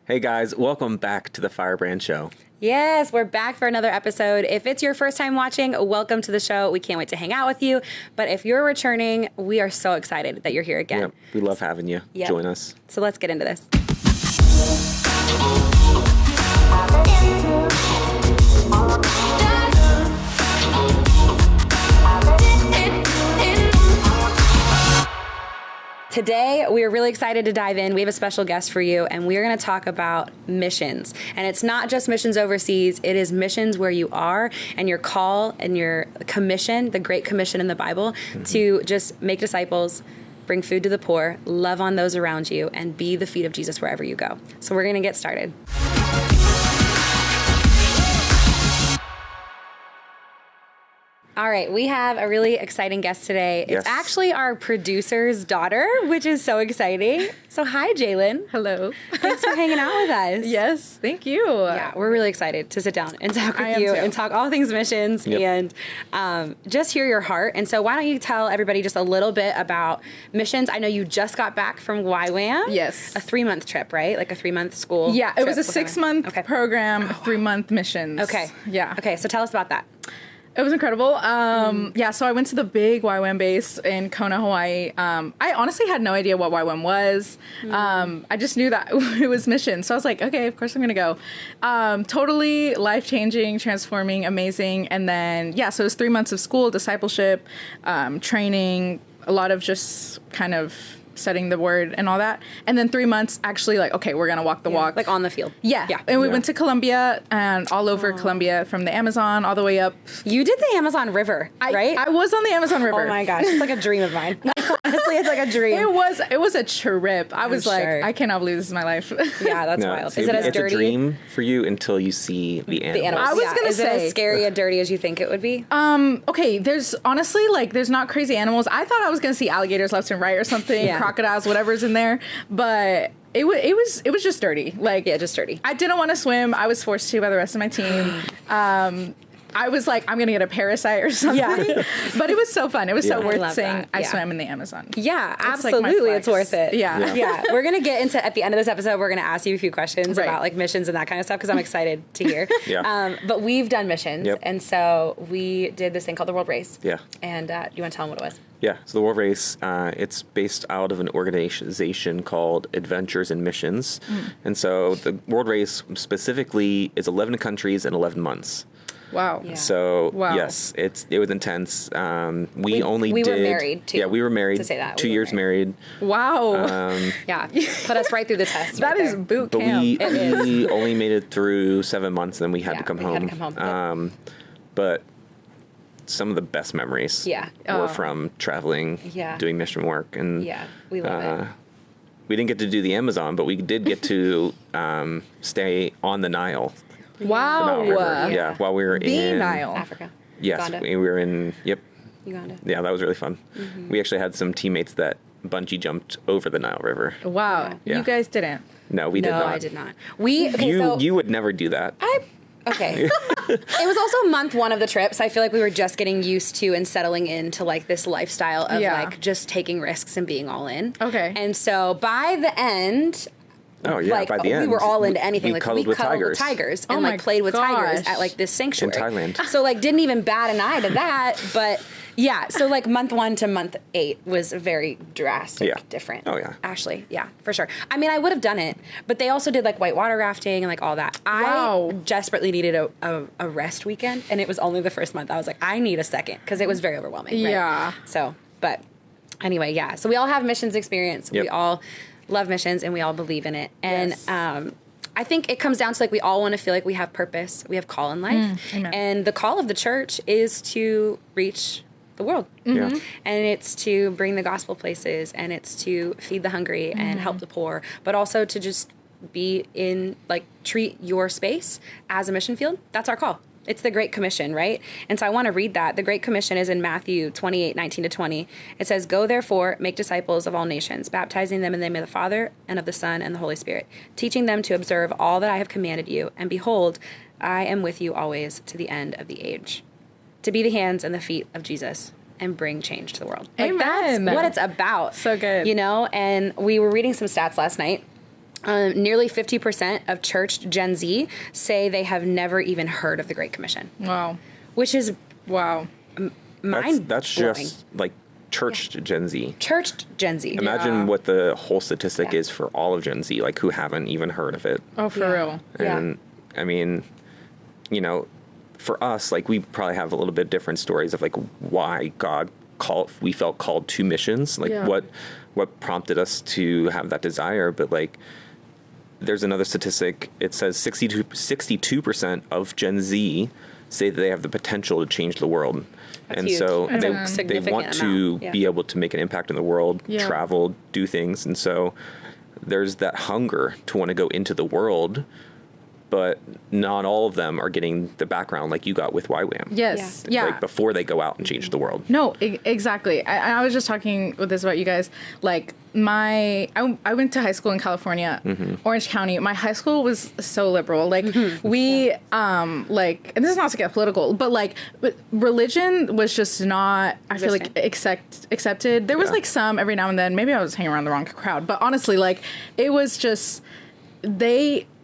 Hey guys, welcome back to the Firebrand Show. Yes, we're back for another episode. If it's your first time watching, welcome to the show. We can't wait to hang out with you. But if you're returning, we are so excited that you're here again. Yep, we love having you. Yep. Join us. So let's get into this. Today, we are really excited to dive in. We have a special guest for you, and we are going to talk about missions. And it's not just missions overseas. It is missions where you are and your call and your commission, the Great Commission in the Bible, to just make disciples, bring food to the poor, love on those around you, and be the feet of Jesus wherever you go. So we're going to get started. All right, we have a really exciting guest today. Yes. It's actually our producer's daughter, which is so exciting. So hi, Jaylin. Hello. Thanks for hanging out with us. Yes, thank you. Yeah, we're really excited to sit down and talk with you and talk all things missions and just hear your heart. And so why don't you tell everybody just a little bit about missions? I know you just got back from YWAM. Yes. A 3-month trip, right? Like a 3-month school Yeah, it was a trip. 6-month program, 3-month missions. Okay. Yeah. Okay, so tell us about that. It was incredible. Yeah, so I went to the big YWAM base in Kona, Hawaii. I honestly had no idea what YWAM was. I just knew that it was mission. So I was like, okay, of course I'm going to go. Totally life-changing, transforming, amazing. And then, yeah, so it was 3 months of school, discipleship, training, a lot of just kind of studying the word and all that. And then 3 months actually like, okay, we're going to walk the walk. Like on the field. Yeah. And we went to Colombia and all over Colombia, from the Amazon all the way up. You did the Amazon River, right? I was on the Amazon River. Oh my gosh, it's like a dream of mine. Honestly, it's like a dream. It was a trip. I was like, sure. I cannot believe this is my life. Yeah, that's wild. Is it as it's dirty? a dream for you until you see the animals. The animals. I was gonna Is it say- as scary and dirty as you think it would be? Okay, there's honestly there's not crazy animals. I thought I was gonna see alligators left and right or something, Yeah. crocodiles, whatever's in there, but it was just dirty. Like, Yeah, just dirty. I didn't want to swim. I was forced to by the rest of my team. I was like, I'm gonna get a parasite or something. Yeah. But it was so fun. It was so I worth love saying that. I Yeah. swam in the Amazon. Yeah, It's like my absolutely. It's flex. worth it. Yeah. Yeah. We're going to get into, at the end of this episode, we're going to ask you a few questions Right. about like missions and that kind of stuff because I'm excited to hear. Yeah. But we've done missions. Yep. And so we did this thing called the World Race. Yeah. And do you want to tell them what it was? Yeah, so the World Race, it's based out of an organization called Adventures in Missions. And so the World Race specifically is 11 countries in 11 months. Wow. Yeah. So, Wow. yes, it was intense. We were married, too. Yeah, we were married. To say that, 2 we were years married. Wow. Yeah. Put us right through the test. That right is there. boot But camp. we only made it through 7 months, and then we had to come we home. had to come home. But some of the best memories Yeah. were from traveling, Yeah. doing mission work. And Yeah, we love it. we didn't get to do the Amazon, but we did get to stay on the Nile. Wow. Nile River. Yeah, while we were The in Nile. Africa. Yes, Uganda. we were in. Yep. Uganda. Yeah, that was really fun. We actually had some teammates that bungee jumped over the Nile River. Wow. Yeah. You guys didn't. No, we did No, not. I did not. Okay, You so you would never do that. Okay. It was also month 1 of the trip, so I feel like we were just getting used to and settling into like this lifestyle of Yeah. like just taking risks and being all in. Okay. And so by the end, Oh yeah, like by the end we were all into anything. We Like cuddled with tigers. and Oh my like played with tigers gosh. at like this sanctuary In Thailand. So like didn't even bat an eye to that, but yeah. So like month 1 to month 8 was very drastic, Yeah. different. Oh, yeah. Ashley, yeah, for sure. I mean, I would have done it, but they also did like whitewater rafting and like all that. Wow. I desperately needed a rest weekend, and it was only the first month. I was like, I need a second because it was very overwhelming. Right? Yeah. So, but anyway, yeah. So we all have missions experience. Yep. We all love missions, and we all believe in it. And Yes. I think it comes down to like we all want to feel like we have purpose, we have call in life, amen. and the call of the church is to reach the world. Yeah. And it's to bring the gospel places, and it's to feed the hungry and help the poor, but also to just be in, like, treat your space as a mission field. That's our call. It's the Great Commission, right? And so I want to read that. The Great Commission is in Matthew 28:19-20. It says, "Go therefore, make disciples of all nations, baptizing them in the name of the Father and of the Son and the Holy Spirit, teaching them to observe all that I have commanded you. And behold, I am with you always to the end of the age." To be the hands and the feet of Jesus and bring change to the world. Like, Amen. that's what it's about. So good. You know, and we were reading some stats last night. Nearly 50% of churched Gen Z say they have never even heard of the Great Commission. Wow. Which is Wow. mind That's just like churched Gen Z. Churched Gen Z. Imagine what the whole statistic is for all of Gen Z, like who haven't even heard of it. Oh, for real. And I mean, you know, for us, like we probably have a little bit different stories of like why we felt called to missions, like what prompted us to have that desire. But like, there's another statistic. It says 62% of Gen Z say that they have the potential to change the world. That's and huge. so That's they want to be able to make an impact in the world, travel, do things. And so there's that hunger to want to go into the world, but not all of them are getting the background like you got with YWAM. Yes. Yeah. Like before they go out and change the world. No, exactly. I was just talking with this about you guys. Like I went to high school in California, Orange County. My high school was so liberal. Like we, like, and this is not to get political, but religion was just not, I feel like accepted. There was like some every now and then, maybe I was hanging around the wrong crowd, but honestly, like it was just,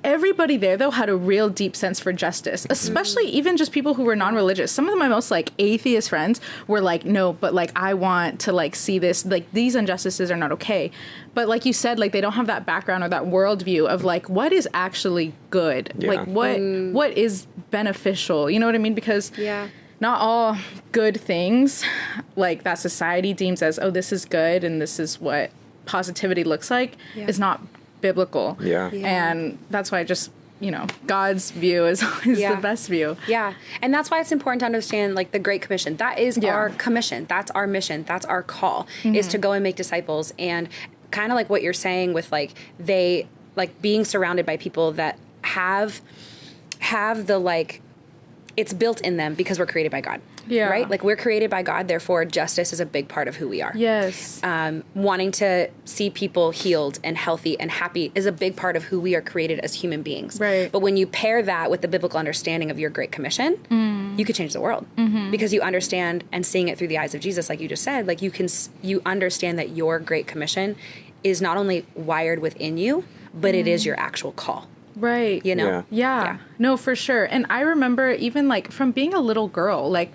everybody there, though, had a real deep sense for justice, especially even just people who were non-religious. Some of my most, like, atheist friends were like, no, but, like, I want to, like, see this. Like, these injustices are not okay. But like you said, like, they don't have that background or that worldview of, like, what is actually good? Yeah. Like, what is beneficial? You know what I mean? Because not all good things, like, that society deems as, oh, this is good and this is what positivity looks like, is not biblical. And that's why God's view is always the best view. And that's why it's important to understand, like, the Great Commission. That is our commission. That's our mission. That's our call, is to go and make disciples. And kind of like what you're saying with, like, they, like, being surrounded by people that have the, like, it's built in them because we're created by God. Right? Like, we're created by God, therefore justice is a big part of who we are. Yes. Wanting to see people healed and healthy and happy is a big part of who we are created as human beings. Right. But when you pair that with the biblical understanding of your Great Commission, you could change the world because you understand, and seeing it through the eyes of Jesus, like you just said, like you understand that your Great Commission is not only wired within you, but it is your actual call. Right. You know? Yeah. No, for sure. And I remember even, like, from being a little girl, like,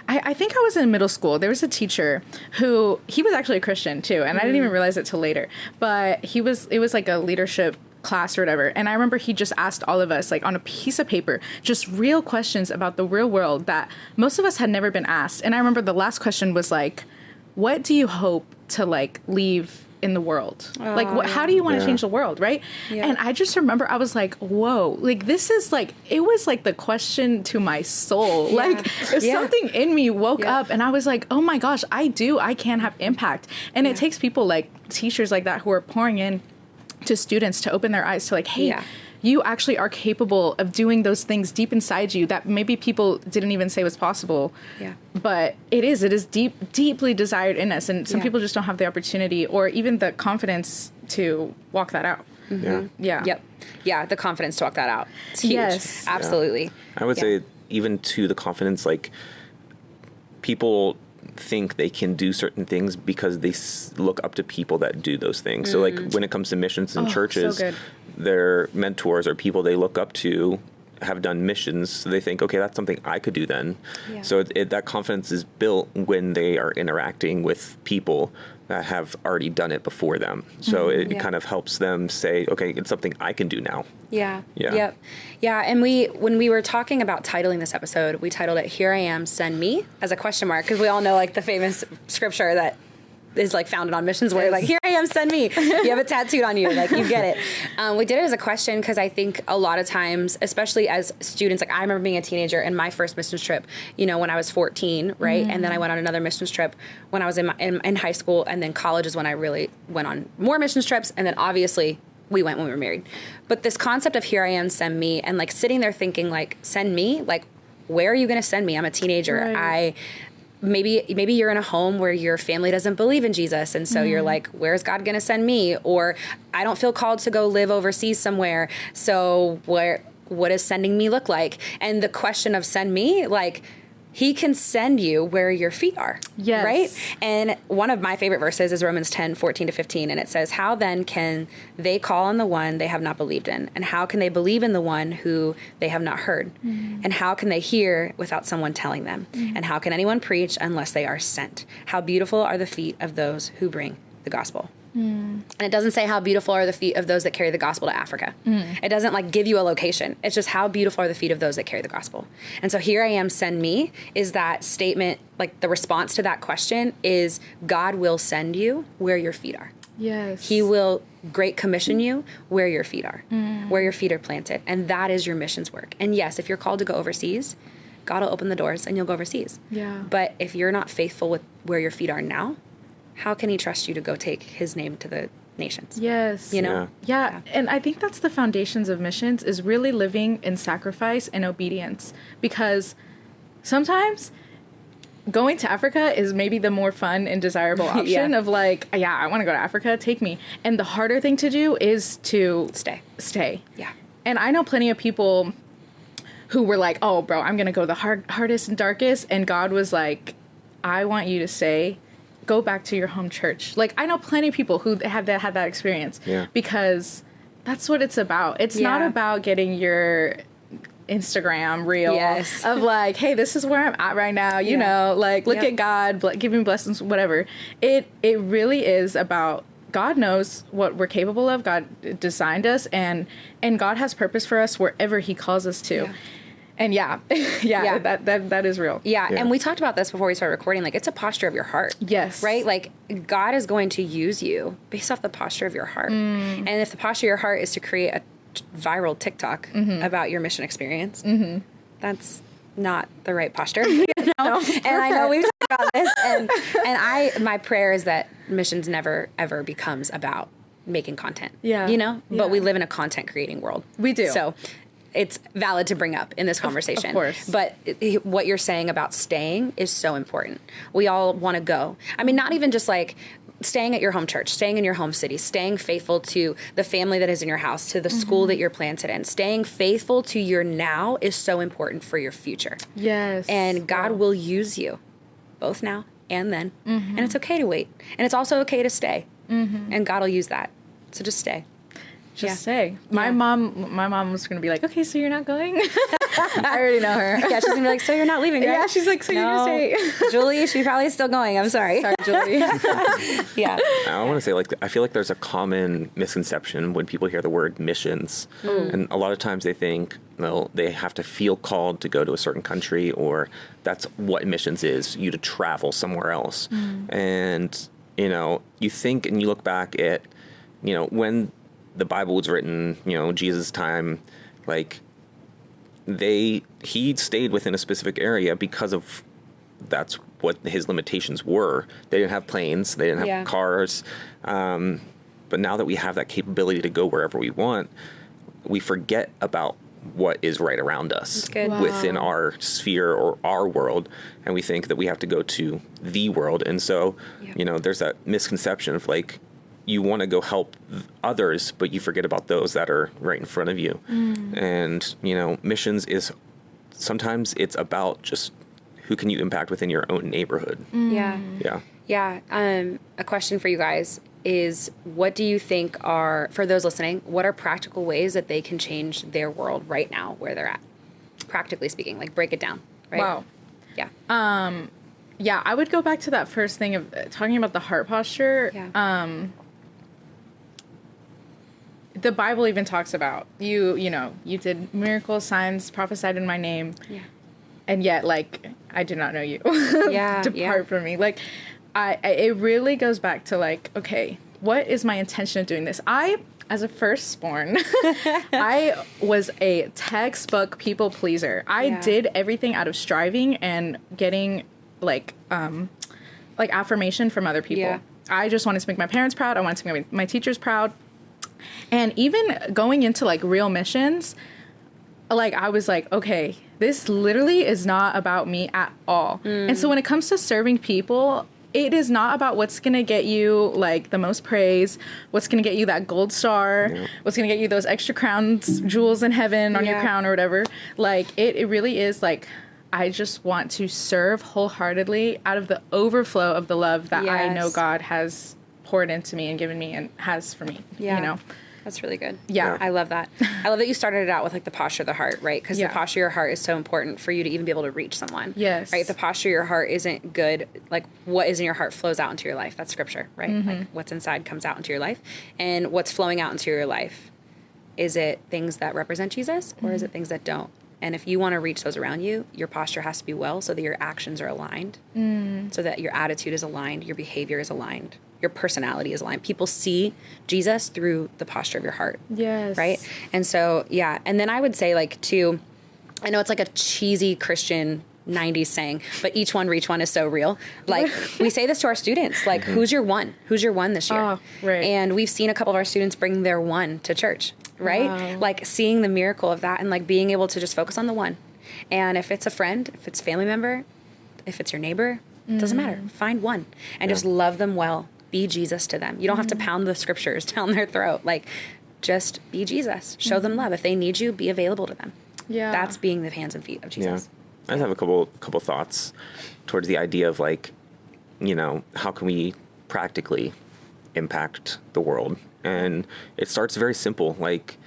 I think I was in middle school. There was a teacher who, he was actually a Christian too, and I didn't even realize it till later. But it was like a leadership class or whatever. And I remember he just asked all of us, like, on a piece of paper, just real questions about the real world that most of us had never been asked. And I remember the last question was like, what do you hope to, like, leave in the world? Like, how do you want to change the world, right? And I just remember I was like, whoa, like, this is like, it was like the question to my soul. Like, something in me woke up and I was like, oh my gosh, I can have impact. And it takes people like teachers like that who are pouring in to students to open their eyes to, like, hey, you actually are capable of doing those things deep inside you that maybe people didn't even say was possible. But it is deeply desired in us. And some people just don't have the opportunity or even the confidence to walk that out. The confidence to walk that out. It's huge. Yes. Absolutely. I would say even to the confidence, like, people think they can do certain things because they look up to people that do those things. So, like, when it comes to missions in churches, their mentors or people they look up to have done missions, so they think, okay, that's something I could do then. So that confidence is built when they are interacting with people that have already done it before them. So it kind of helps them say, okay, it's something I can do now. And when we were talking about titling this episode, we titled it "Here I Am, Send Me" as a question mark, because we all know, like, the famous scripture that is, like, founded on missions where, like, here I am, send me. You have it tattooed on you, like, you get it. We did it as a question because I think a lot of times, especially as students, like, I remember being a teenager and my first missions trip, you know, when I was 14, right? And then I went on another missions trip when I was in high school, and then college is when I really went on more missions trips, and then obviously we went when we were married. But this concept of here I am, send me, and, like, sitting there thinking, like, send me? Like, where are you going to send me? I'm a teenager. Maybe you're in a home where your family doesn't believe in Jesus, and so you're like, where's God going to send me? Or I don't feel called to go live overseas somewhere, so what does sending me look like? And the question of send me, like, He can send you where your feet are. Yes. Right? And one of my favorite verses is Romans 10:14-15. And it says, how then can they call on the one they have not believed in? And how can they believe in the one who they have not heard? And how can they hear without someone telling them? And how can anyone preach unless they are sent? How beautiful are the feet of those who bring the gospel. And it doesn't say how beautiful are the feet of those that carry the gospel to Africa. It doesn't like give you a location. It's just how beautiful are the feet of those that carry the gospel. And so here I am, send me, is that statement, like the response to that question is God will send you where your feet are. Yes. He will great commission you where your feet are, where your feet are planted. And that is your missions work. And yes, if you're called to go overseas, God will open the doors and you'll go overseas. Yeah. But if you're not faithful with where your feet are now, how can he trust you to go take his name to the nations? Yes. You know? Yeah. And I think that's the foundations of missions, is really living in sacrifice and obedience. Because sometimes going to Africa is maybe the more fun and desirable option of like, yeah, I want to go to Africa, take me. And the harder thing to do is to stay. Yeah. And I know plenty of people who were like, oh, bro, I'm going to go the hardest and darkest. And God was like, I want you to stay. Go back to your home church. Like, I know plenty of people who had that experience. Yeah. Because that's what it's about. It's not about getting your Instagram reel of like, hey, this is where I'm at right now. You know, like, look at God, give me blessings, whatever. It really is about God knows what we're capable of. God designed us, and God has purpose for us wherever he calls us to. Yeah. And that is real. Yeah. And we talked about this before we started recording. Like, it's a posture of your heart. Yes. Right? Like, God is going to use you based off the posture of your heart. And if the posture of your heart is to create a viral TikTok about your mission experience, that's not the right posture. You know? No, and I know we've talked about this. And my prayer is that missions never, ever becomes about making content. Yeah. You know? Yeah. But we live in a content creating world. We do. So it's valid to bring up in this conversation. Of course. But what you're saying about staying is so important. We all want to go. I mean, not even just like staying at your home church, staying in your home city, staying faithful to the family that is in your house, to the school that you're planted in. Staying faithful to your now is so important for your future. Yes. And God will use you both now and then. And it's okay to wait. And it's also okay to stay. And God will use that. So just stay. Just say. My mom was going to be like, okay, so you're not going? I already know her. Yeah, she's going to be like, so you're not leaving, right? Yeah, she's like, so you're going to stay. Julie, she's probably still going. I'm sorry. Sorry, Julie. Yeah. I want to say, like, I feel like there's a common misconception when people hear the word missions. And a lot of times they think, well, they have to feel called to go to a certain country, or that's what missions is, you to travel somewhere else. And, you know, you think and you look back at, you know, when the Bible was written, you know, Jesus' time, like he stayed within a specific area because of that's what his limitations were. They didn't have planes, they didn't have cars. But now that we have that capability to go wherever we want, we forget about what is right around us within our sphere or our world. And we think that we have to go to the world. And so, you know, there's that misconception of like, you want to go help others, but you forget about those that are right in front of you. And, you know, missions is sometimes it's about just who can you impact within your own neighborhood. Yeah. A question for you guys is, what do you think are, for those listening, what are practical ways that they can change their world right now where they're at? Practically speaking, like break it down. Right? Wow. Yeah. Yeah, I would go back to that first thing of talking about the heart posture. Yeah. The Bible even talks about you know, you did miracles, signs, prophesied in my name. Yeah. And yet, like, I do not know you. Depart from me. Like, it really goes back to, like, okay, what is my intention of doing this? As a firstborn, I was a textbook people pleaser. I did everything out of striving and getting, like affirmation from other people. Yeah. I just wanted to make my parents proud. I wanted to make my teachers proud. And even going into, like, real missions, like, I was like, okay, this literally is not about me at all. And so when it comes to serving people, it is not about what's going to get you, like, the most praise, what's going to get you that gold star, what's going to get you those extra crowns, jewels in heaven on your crown or whatever. Like, it really is, like, I just want to serve wholeheartedly out of the overflow of the love that I know God has poured into me and given me and has for me. Yeah. You know? That's really good. Yeah. I love that. I love that you started it out with like the posture of the heart, right? Because the posture of your heart is so important for you to even be able to reach someone. Yes. Right? If the posture of your heart isn't good, like what is in your heart flows out into your life. That's scripture, right? Like what's inside comes out into your life. And what's flowing out into your life, is it things that represent Jesus or is it things that don't? And if you want to reach those around you, your posture has to be well so that your actions are aligned, so that your attitude is aligned, your behavior is aligned, your personality is aligned. People see Jesus through the posture of your heart. Yes. Right? And so, yeah. And then I would say, like, too, I know it's like a cheesy Christian 90s saying, but each one reach one is so real. Like, we say this to our students, like, who's your one? Who's your one this year? Oh, right. And we've seen a couple of our students bring their one to church, right? Wow. Like, seeing the miracle of that and, like, being able to just focus on the one. And if it's a friend, if it's a family member, if it's your neighbor, it doesn't matter. Find one and just love them well. Be Jesus to them. You don't have to pound the scriptures down their throat. Like, just be Jesus. Show them love. If they need you, be available to them. Yeah. That's being the hands and feet of Jesus. Yeah. I just have a couple thoughts towards the idea of, like, you know, how can we practically impact the world? And it starts very simple. Like,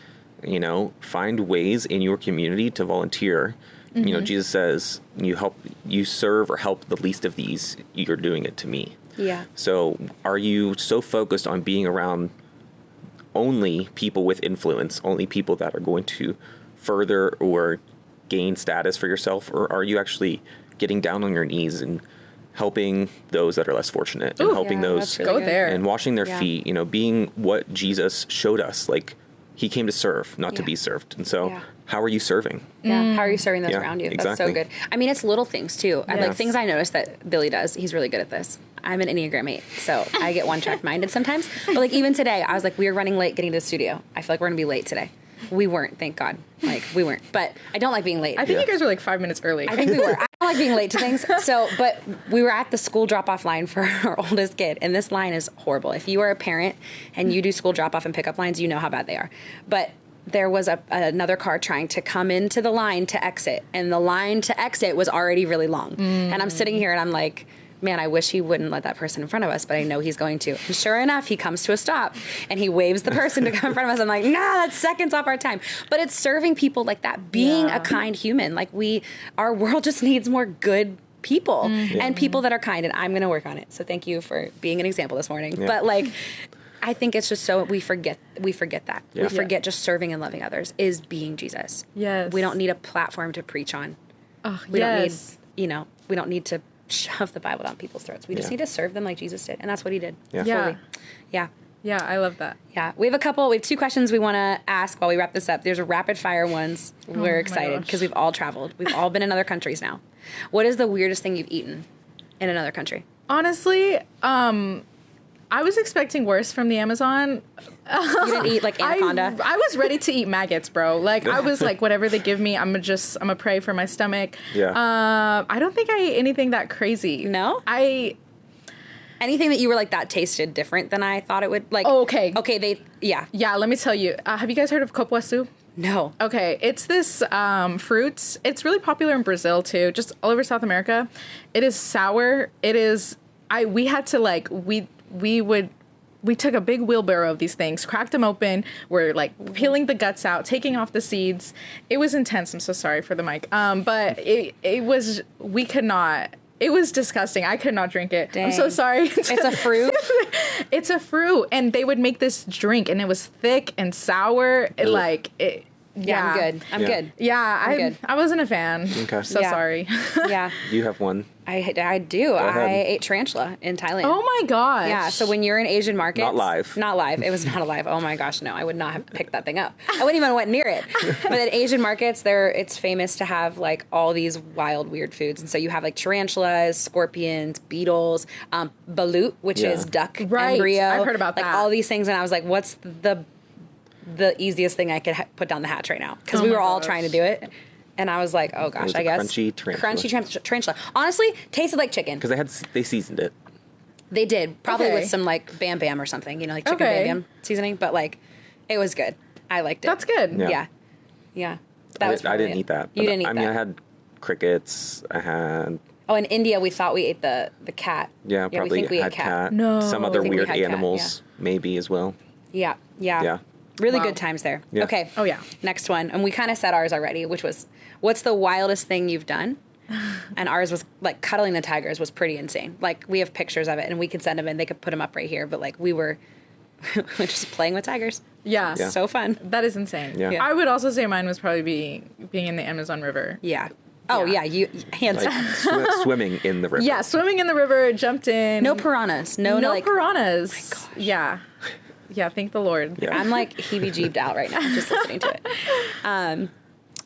you know, find ways in your community to volunteer. You know, Jesus says, you serve or help the least of these, you're doing it to me. Yeah. So are you so focused on being around only people with influence, only people that are going to further or gain status for yourself? Or are you actually getting down on your knees and helping those that are less fortunate and helping those really Go good. there. and washing their feet, you know, being what Jesus showed us? Like, he came to serve, not to be served. And so how are you serving? Yeah. How are you serving those Yeah, around you? exactly. That's so good. I mean, it's little things too. Yes. Like things I noticed that Billy does. He's really good at this. I'm an Enneagram 8, so I get one-track minded sometimes. But like even today, I was like, we were running late getting to the studio. I feel like we're going to be late today. We weren't, thank God. Like, we weren't. But I don't like being late. I think you guys were like 5 minutes early. I think we were. I don't like being late to things. So, but we were at the school drop-off line for our oldest kid, and this line is horrible. If you are a parent and you do school drop-off and pickup lines, you know how bad they are. But there was another car trying to come into the line to exit, and the line to exit was already really long. And I'm sitting here and I'm like, man, I wish he wouldn't let that person in front of us, but I know he's going to. And sure enough, he comes to a stop and he waves the person to come in front of us. I'm like, nah, that's seconds off our time. But it's serving people like that, being a kind human. Like our world just needs more good people and people that are kind, and I'm going to work on it. So thank you for being an example this morning. But like, I think it's just so we forget that. Yeah. We forget just serving and loving others is being Jesus. Yes. We don't need a platform to preach on. Oh, We don't need, we don't need to shove the Bible down people's throats. We just need to serve them like Jesus did. And that's what he did. Yeah. Fully. Yeah. Yeah, I love that. Yeah. We have 2 questions we want to ask while we wrap this up. There's a rapid fire ones. We're excited because we've all traveled. We've all been in other countries now. What is the weirdest thing you've eaten in another country? Honestly, I was expecting worse from the Amazon. You didn't eat like anaconda? I was ready to eat maggots, bro. Like, I was like, whatever they give me, I'm gonna pray for my stomach. Yeah. I don't think I ate anything that crazy. No? Anything that you were like, that tasted different than I thought it would? Like, Oh, okay. Okay, Yeah, let me tell you. Have you guys heard of copuaçu? No. Okay, it's this fruit. It's really popular in Brazil too, just all over South America. It is sour. It is. We had to like we took a big wheelbarrow of these things, cracked them open. We're like peeling the guts out, taking off the seeds. It was intense. I'm so sorry for the mic. But it was. We could not. It was disgusting. I could not drink it. Dang. I'm so sorry. It's a fruit? It's a fruit, and they would make this drink, and it was thick and sour. Yeah, I'm good. I'm good. Yeah, I'm good. I wasn't a fan. Okay. So Yeah. sorry. Yeah. Do you have one? I do. ahead. I ate tarantula in Thailand. Oh my gosh. Yeah, so when you're in Asian markets... Not live. Not live. It was not alive. Oh my gosh, no. I would not have picked that thing up. I wouldn't even went near it. But in Asian markets, it's famous to have like all these wild, weird foods. And so you have like tarantulas, scorpions, beetles, balut, which is duck embryo. I've heard about like that. all these things. And I was like, what's the easiest thing I could put down the hatch right now? Because we were all trying to do it. And I was like, oh gosh, was I a guess. crunchy tarantula. Crunchy tarantula. Honestly, tasted like chicken. Because they seasoned it. They did. Probably Okay. with some like Bam Bam or something, like chicken Okay. Bam Bam seasoning. But like, it was good. I liked it. That's good. Yeah. Yeah. Yeah. That was I didn't probably eat that. You but didn't eat I mean, that. I had crickets. I had... Oh, in India, we thought we ate the cat. Yeah, probably we think we had ate cat. No. Some other I think we weird had cat, animals, maybe, as well. Yeah. Yeah. Really Wow. good times there. Yeah. Okay. Oh, yeah. Next one. And we kind of said ours already, which was, what's the wildest thing you've done? And ours was, like, cuddling the tigers was pretty insane. Like, we have pictures of it, and we could send them in. They could put them up right here. But, like, we were just playing with tigers. Yeah. Yeah. So fun. That is insane. Yeah. I would also say mine was probably being in the Amazon River. Yeah. Oh, yeah. You hands Like swimming in the river. Yeah, swimming in the river, jumped in. No piranhas. No, no like, piranhas. Oh my gosh. Yeah. Yeah, thank the Lord. Yeah. I'm like heebie-jeebed out right now just listening to it.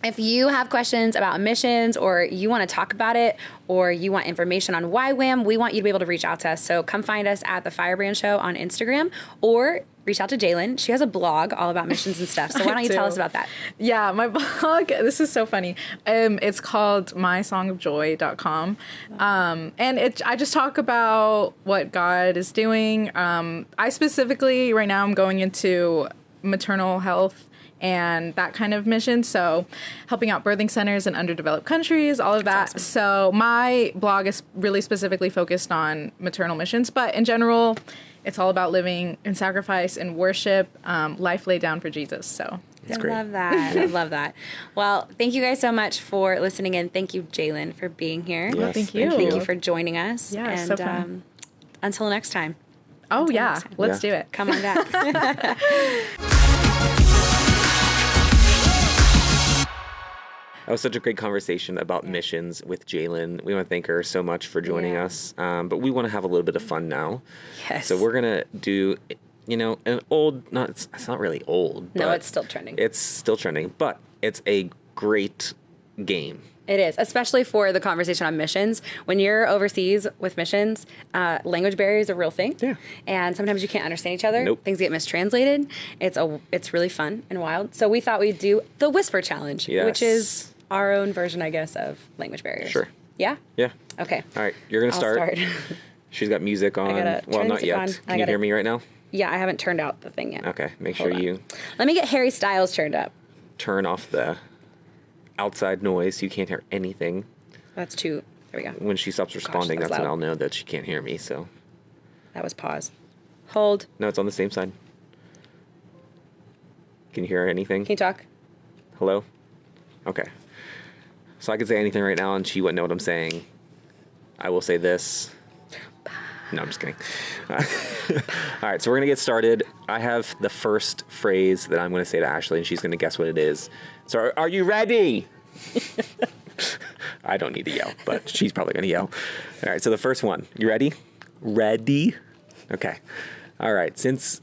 If you have questions about missions or you want to talk about it or you want information on YWAM, we want you to be able to reach out to us. So come find us at the Firebrand Show on Instagram or reach out to Jaylin. She has a blog all about missions and stuff. So why don't you tell us about that? Yeah, my blog, this is so funny. It's called mysongofjoy.com. And I just talk about what God is doing. I specifically, right now, I'm going into maternal health and that kind of mission. So helping out birthing centers in underdeveloped countries, all of that. Awesome. So my blog is really specifically focused on maternal missions, but in general, it's all about living in sacrifice and worship, life laid down for Jesus. So That's I great. love that. I love that. Well, thank you guys so much for listening in. Thank you, Jaylin, for being here. Yes, thank you. Thank you for joining us. Yeah, and so fun. Until next time, Oh, yeah. next time. Let's Yeah. do it. come on back. That was such a great conversation about missions with Jaylin. We want to thank her so much for joining Yeah. us. But we want to have a little bit of fun now. Yes. So we're going to do, an old, it's not really old. No, but it's still trending. It's still trending, but it's a great game. It is, especially for the conversation on missions. When you're overseas with missions, language barriers are a real thing. Yeah. And sometimes you can't understand each other. Nope. Things get mistranslated. It's really fun and wild. So we thought we'd do the Whisper Challenge, Yes. which is our own version, I guess, of language barriers. Sure. Yeah? Yeah. Okay. All right. You're going to I'll start. start. She's got music on. gotta Well, turn not music yet. on. Can you hear me right now? Yeah, I haven't turned out the thing yet. Okay. Make Hold sure on. you Let me get Harry Styles turned up. turn off the outside noise so you can't hear anything. That's too. There we go. When she stops responding, that was that's when loud. I'll know that she can't hear me. So, That was pause. Hold. no, it's on the same side. Can you hear anything? Can you talk? Hello? Okay. So I could say anything right now and she wouldn't know what I'm saying. I will say this. No, I'm just kidding. All right, so we're going to get started. I have the first phrase that I'm going to say to Ashley, and she's going to guess what it is. So are you ready? I don't need to yell, but she's probably going to yell. All right, so the first one. You ready? Ready? Okay. All right, since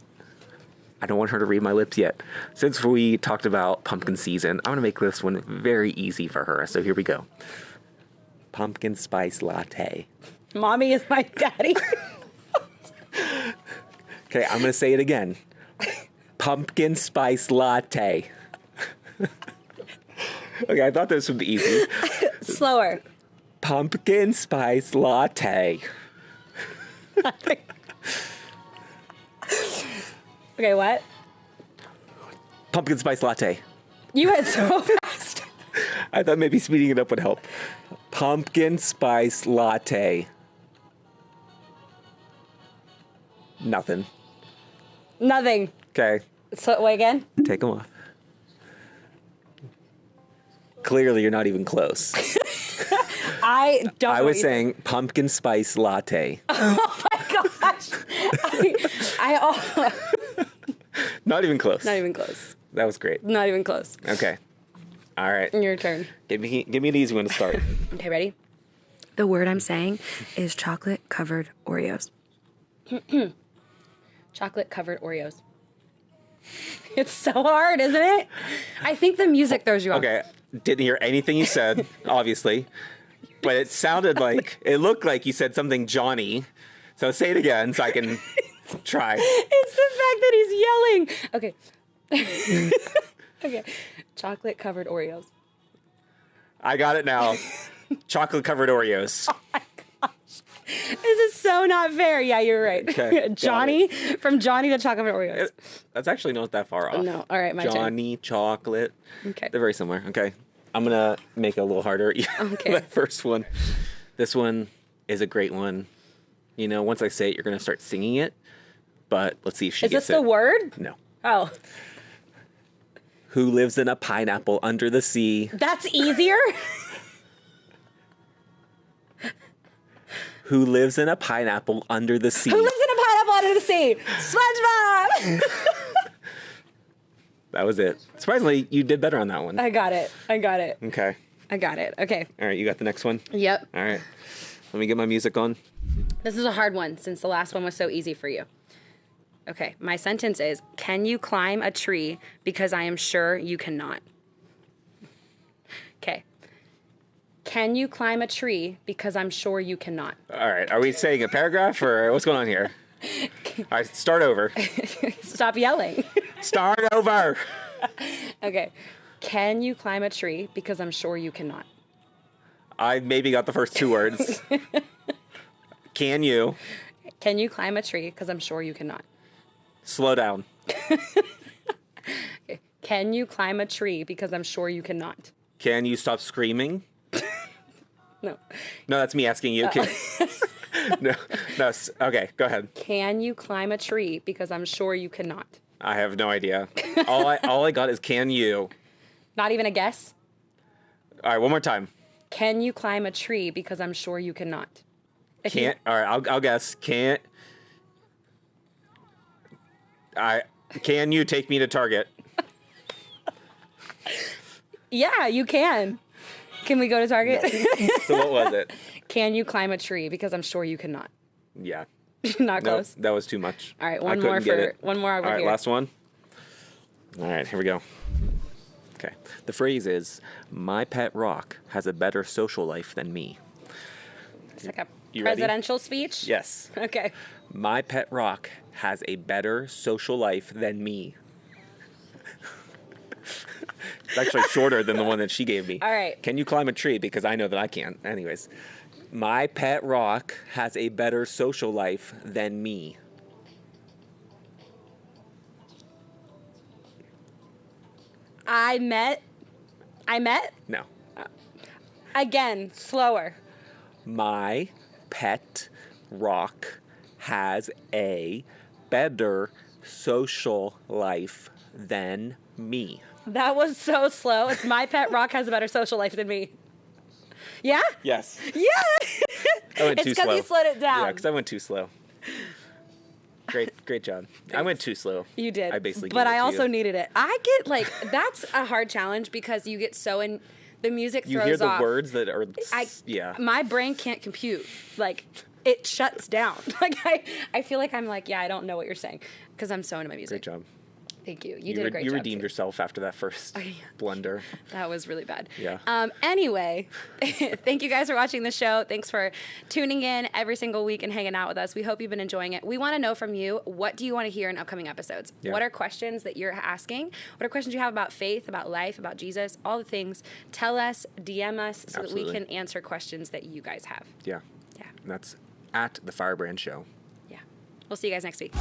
I don't want her to read my lips yet. Since we talked about pumpkin season, I'm going to make this one very easy for her. So here we go. Pumpkin spice latte. Mommy is my daddy. Okay, I'm going to say it again. Pumpkin spice latte. Okay, I thought this would be easy. Slower. Pumpkin spice latte. Okay, what? Pumpkin spice latte. You went so fast. I thought maybe speeding it up would help. Pumpkin spice latte. Nothing. Nothing. Okay, So, wait again? take them off. Clearly, you're not even close. I don't I know was what you saying pumpkin spice latte. said. Oh my gosh. Not even close. Not even close. That was great. Not even close. Okay. All right. Your turn. Give me an easy one to start. Okay, ready? The word I'm saying is chocolate covered Oreos. Chocolate covered Oreos. It's so hard, isn't it? I think the music throws you off. Okay. Didn't hear anything you said, obviously. But it sounded like, it looked like you said something Johnny. So say it again so I can try. It's the fact that he's yelling. Okay. Okay. Chocolate covered Oreos. I got it now. Chocolate covered Oreos. This is so not fair. Yeah, you're right. Okay, got Johnny, from Johnny to chocolate covered Oreos. That's actually not that far off. No. All right, my turn. Johnny, chocolate. Okay. They're very similar. Okay. I'm going to make it a little harder. Okay. That first one. This one is a great one. You know, once I say it, you're going to start singing it. But let's see if she gets it. Is this the word? No. Oh. Who lives in a pineapple under the sea? That's easier? Who lives in a pineapple under the sea? Who lives in a pineapple under the sea? SpongeBob! That was it. Surprisingly, you did better on that one. I got it. Okay. I got it. Okay. All right, you got the next one? Yep. All right. Let me get my music on. This is a hard one since the last one was so easy for you. Okay, my sentence is, can you climb a tree because I am sure you cannot? Okay. Can you climb a tree because I'm sure you cannot? All right, are we saying a paragraph or what's going on here? All right, start over. Stop yelling. Start over. Okay. Can you climb a tree because I'm sure you cannot? I maybe got the first two words. Can you? Can you climb a tree because I'm sure you cannot? Slow down. Okay. Can you climb a tree because I'm sure you cannot? Can you stop screaming? No. No, that's me asking you. No. Okay, go ahead. Can you climb a tree because I'm sure you cannot? I have no idea. All I got is can you. Not even a guess? All right, one more time. Can you climb a tree because I'm sure you cannot? Can't. All right, I'll guess. Can't. Can you take me to Target? Yeah, you can. Can we go to Target? So what was it? Can you climb a tree because I'm sure you cannot? Yeah. Not No, close. that was too much. All right, I one more couldn't get it. over All right, here. last one. All right, here we go. Okay. The phrase is, my pet rock has a better social life than me. It's like a You ready? presidential speech? Yes. Okay. My pet rock has a better social life than me. It's actually shorter than the one that she gave me. All right. Can you climb a tree? Because I know that I can't. Anyways. My pet rock has a better social life than me. I met? No. Again, slower. My pet rock has a better social life than me. That was so slow. It's my pet rock has a better social life than me. Yeah? Yes. Yeah! I went too It's because slow. you slowed it down. Yeah, because I went too slow. Great job. I went too slow. You did. I basically But gave it I to also you. needed it. I get like, that's a hard challenge because you get so in, the music throws You hear the off. words that are, Yeah. My brain can't compute. Like, it shuts down. Like, I feel like I'm like, yeah, I don't know what you're saying because I'm so into my music. Great job. Thank you. You did a great You job. redeemed too. yourself after that first blunder. That was really bad. Yeah. Anyway, thank you guys for watching the show. Thanks for tuning in every single week and hanging out with us. We hope you've been enjoying it. We want to know from you, what do you want to hear in upcoming episodes? Yeah. What are questions that you're asking? What are questions you have about faith, about life, about Jesus, all the things? Tell us, DM us so that we Absolutely. can answer questions that you guys have. Yeah. Yeah. And that's at the Firebrand Show. Yeah. We'll see you guys next week.